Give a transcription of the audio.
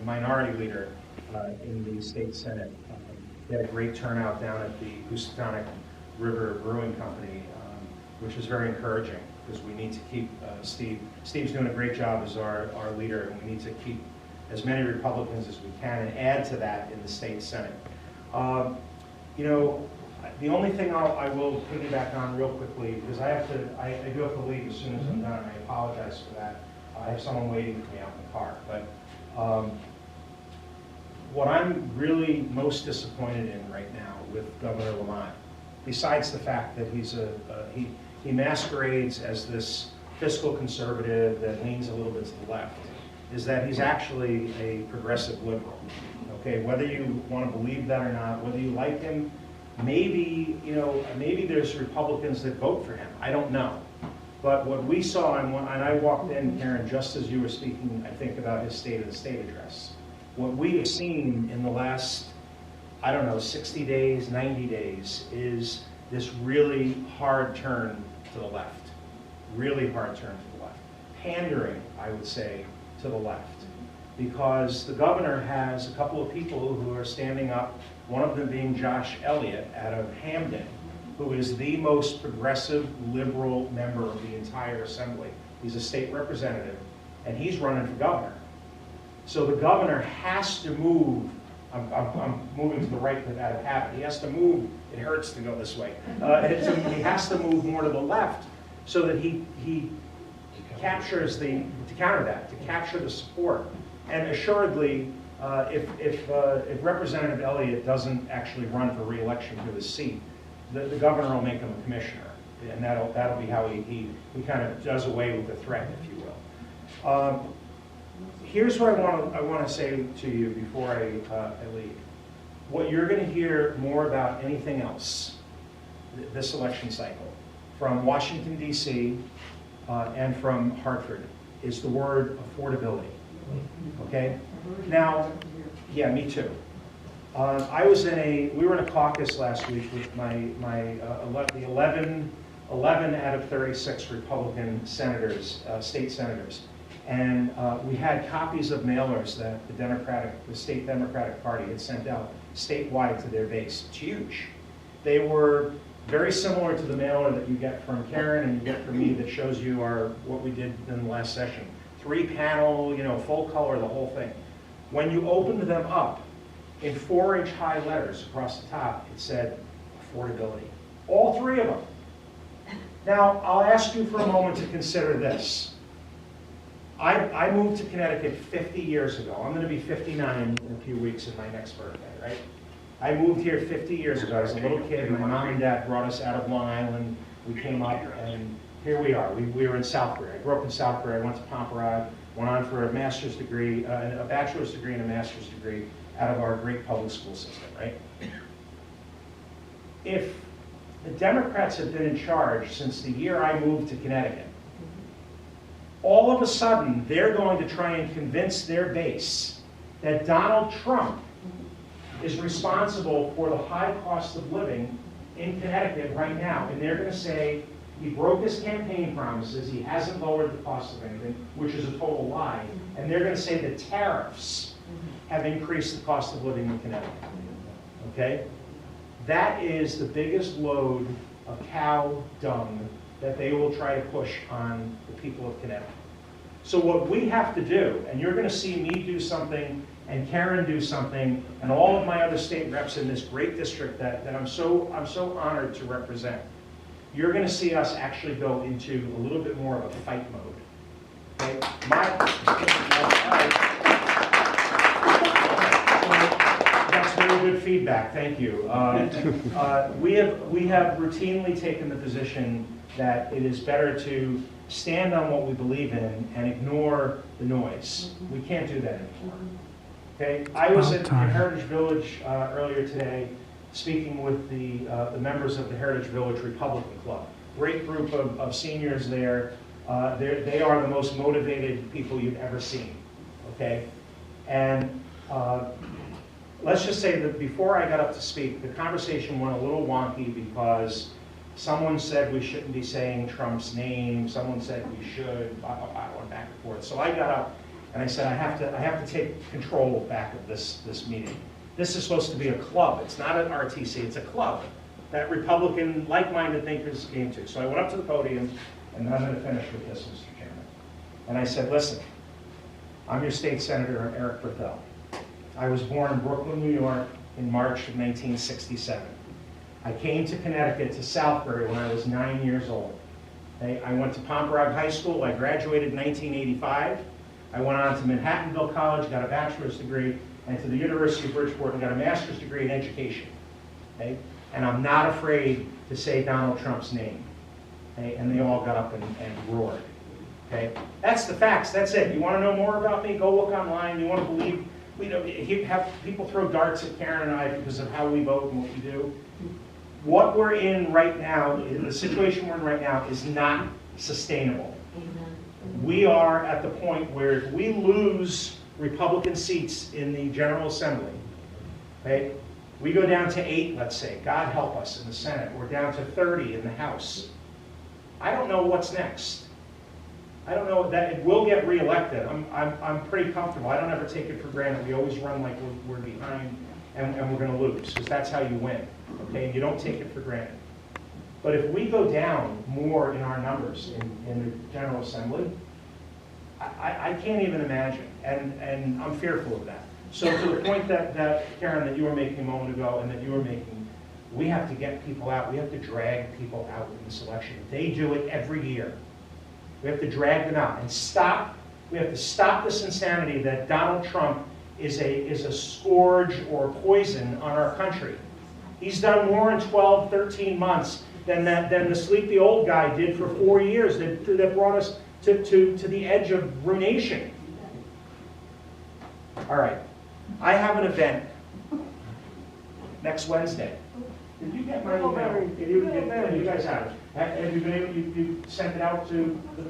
minority leader in the state Senate. We had a great turnout down at the Housatonic River Brewing Company, which was very encouraging because we need to keep Steve. Steve's doing a great job as our leader, and we need to keep as many Republicans as we can and add to that in the state Senate. You know, the only thing I will piggyback on real quickly, because I do have to leave as soon as I'm done, and I apologize for that. I have someone waiting for me out in the car. But what I'm really most disappointed in right now with Governor Lamont, besides the fact that he masquerades as this fiscal conservative that leans a little bit to the left, is that he's actually a progressive liberal. Okay, whether you want to believe that or not, whether you like him, maybe, you know, maybe there's Republicans that vote for him. I don't know. But what we saw, and I walked in, Karen, just as you were speaking, I think, about his State of the State address. What we have seen in the last, I don't know, 60 days, 90 days, is this really hard turn to the left. Really hard turn to the left. Pandering, I would say, to the left. Because the governor has a couple of people who are standing up, one of them being Josh Elliott out of Hamden, who is the most progressive liberal member of the entire assembly. He's a state representative, and he's running for governor. So the governor has to move. I'm moving to the right out of habit. He has to move. It hurts to go this way. He has to move more to the left so that he captures to counter that, to capture the support. And assuredly, if Representative Elliott doesn't actually run for re-election to his seat, the governor will make him a commissioner, and that'll be how he kind of does away with the threat, if you will. Here's what I want to say to you before I leave. What you're going to hear more about anything else this election cycle from Washington, D.C. And from Hartford is the word affordability. Okay? Now, yeah, me too. We were in a caucus last week with the 11 out of 36 Republican senators, state senators. And we had copies of mailers that the state Democratic Party had sent out statewide to their base. It's huge. They were very similar to the mailer that you get from Karen and you get from me that shows you what we did in the last session. 3-panel, you know, full color, the whole thing. When you opened them up, in 4-inch high letters across the top, it said affordability. All 3 of them. Now, I'll ask you for a moment to consider this. I moved to Connecticut 50 years ago. I'm going to be 59 in a few weeks in my next birthday, right? I moved here 50 years ago. I was a little kid. My mom and dad brought us out of Long Island. We came up, and here we are. We were in Southbury. I grew up in Southbury. I went to Pomperod, went on for a master's degree, a bachelor's degree and a master's degree out of our great public school system, right? If the Democrats have been in charge since the year I moved to Connecticut, all of a sudden, they're going to try and convince their base that Donald Trump is responsible for the high cost of living in Connecticut right now. And they're going to say he broke his campaign promises, he hasn't lowered the cost of anything, which is a total lie. And they're going to say that tariffs have increased the cost of living in Connecticut. Okay? That is the biggest load of cow dung that they will try to push on the people of Connecticut. So what we have to do, and you're going to see me do something, and Karen do something, and all of my other state reps in this great district that I'm so honored to represent, you're going to see us actually go into a little bit more of a fight mode. Okay? That's very good feedback. Thank you. We have routinely taken the position that it is better to stand on what we believe in and ignore the noise. We can't do that anymore. Okay? I was at Heritage Village earlier today speaking with the members of the Heritage Village Republican Club. Great group of seniors there. They are the most motivated people you've ever seen. Okay? And let's just say that before I got up to speak, the conversation went a little wonky because someone said we shouldn't be saying Trump's name. Someone said we should. I went back and forth. So I got up And I said, I have to take control back of this meeting. This is supposed to be a club. It's not an RTC, it's a club that Republican, like-minded thinkers came to. So I went up to the podium, and I'm going to finish with this, Mr. Chairman. And I said, listen, I'm your state senator, I'm Eric Berthel. I was born in Brooklyn, New York in March of 1967. I came to Connecticut, to Southbury, when I was 9 years old. Okay? I went to Pomperog High School. I graduated in 1985. I went on to Manhattanville College, got a bachelor's degree, and to the University of Bridgeport and got a master's degree in education. Okay? And I'm not afraid to say Donald Trump's name. Okay? And they all got up and roared. Okay? That's the facts. That's it. You want to know more about me? Go look online. You want to believe? You have people throw darts at Karen and I because of how we vote and what we do. What we're in right now, the situation we're in right now, is not sustainable. We are at the point where if we lose Republican seats in the General Assembly, okay, we go down to 8, let's say, God help us, in the Senate. We're down to 30 in the House. I don't know what's next. I don't know that it will get reelected. I'm pretty comfortable. I don't ever take it for granted. We always run like we're behind and we're going to lose, because that's how you win. Okay, and you don't take it for granted. But if we go down more in our numbers in the General Assembly, I can't even imagine, and I'm fearful of that. So to the point that Karen, that you were making a moment ago, and that you were making, we have to get people out. We have to drag people out in this election. They do it every year. We have to drag them out and stop. We have to stop this insanity that Donald Trump is a scourge or poison on our country. He's done more in 12, 13 months than the sleepy old guy did for 4 years that brought us to the edge of ruination. All right. I have an event next Wednesday. Did you get my email? You guys have it. Have you been able, you sent it out to the